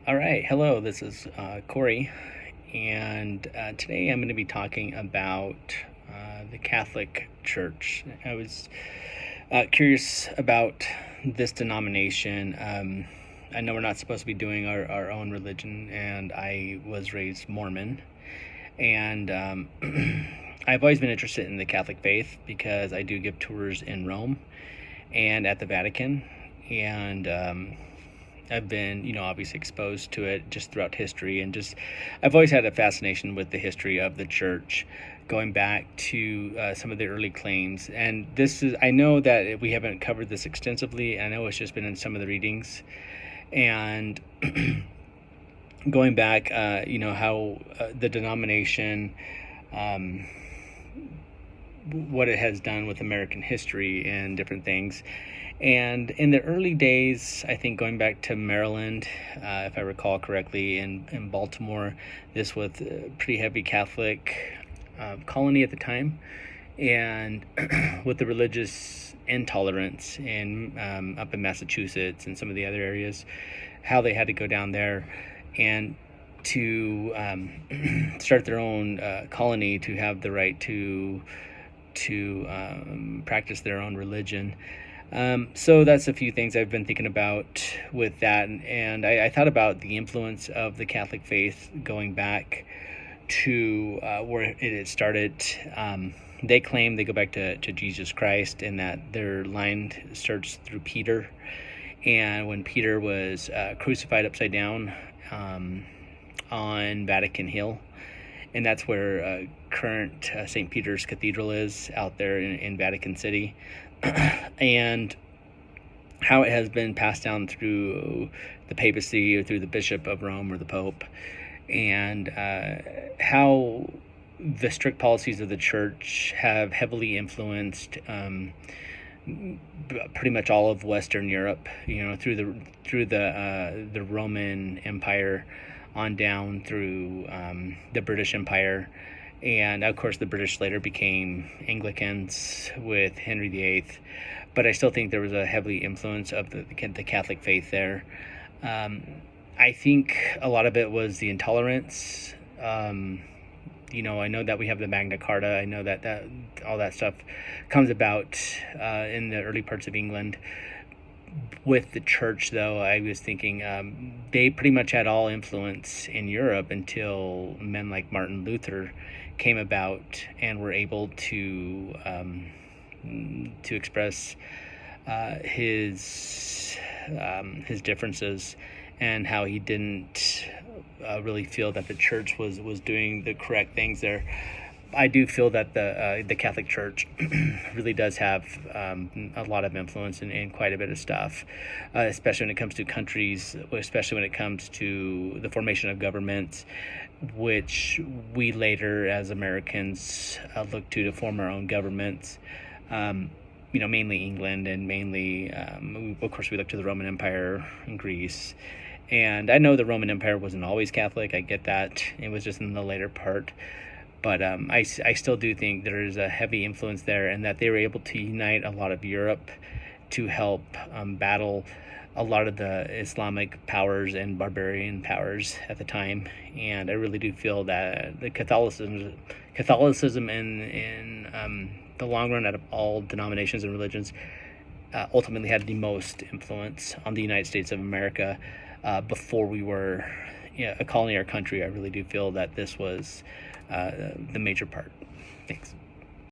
All right, hello, this is Corey, and today I'm going to be talking about the Catholic Church. I was curious about this denomination. I know we're not supposed to be doing our own religion, and I was raised Mormon, and I've always been interested in the Catholic faith because I do give tours in Rome and at the Vatican, and I've been, obviously exposed to it just throughout history, and I've always had a fascination with the history of the church, going back to some of the early claims. And I know that we haven't covered this extensively. I know it's just been in some of the readings, and going back, how the denomination, what it has done with American history and different things. And in the early days, I think going back to Maryland, if I recall correctly, in Baltimore, this was a pretty heavy Catholic colony at the time. And with the religious intolerance up in Massachusetts and some of the other areas, how they had to go down there and to start their own colony, to have the right to practice their own religion. So that's a few things I've been thinking about with that. And I thought about the influence of the Catholic faith going back to where it started. They claim they go back to Jesus Christ, and that their line starts through Peter. And when Peter was crucified upside down on Vatican Hill, and that's where current St. Peter's Cathedral is, out there in Vatican City. And how it has been passed down through the papacy or through the Bishop of Rome or the Pope, and how the strict policies of the church have heavily influenced pretty much all of Western Europe, through the Roman Empire on down through the British Empire. And of course, the British later became Anglicans with Henry VIII. But I still think there was a heavy influence of the Catholic faith there. I think a lot of it was the intolerance. I know that we have the Magna Carta. I know that all that stuff comes about in the early parts of England. With the church, though, I was thinking they pretty much had all influence in Europe until men like Martin Luther came about and were able to express his differences, and how he didn't really feel that the church was doing the correct things there. I do feel that the Catholic Church really does have a lot of influence in quite a bit of stuff, especially when it comes to countries, especially when it comes to the formation of governments, which we later, as Americans, look to form our own governments. Mainly England, and mainly, of course, we look to the Roman Empire and Greece. And I know the Roman Empire wasn't always Catholic. I get that. It was just in the later part. But I still do think there is a heavy influence there, and that they were able to unite a lot of Europe to help battle a lot of the Islamic powers and barbarian powers at the time. And I really do feel that the Catholicism in the long run, out of all denominations and religions, ultimately had the most influence on the United States of America before we were a colony or country. I really do feel that this was the major part. Thanks.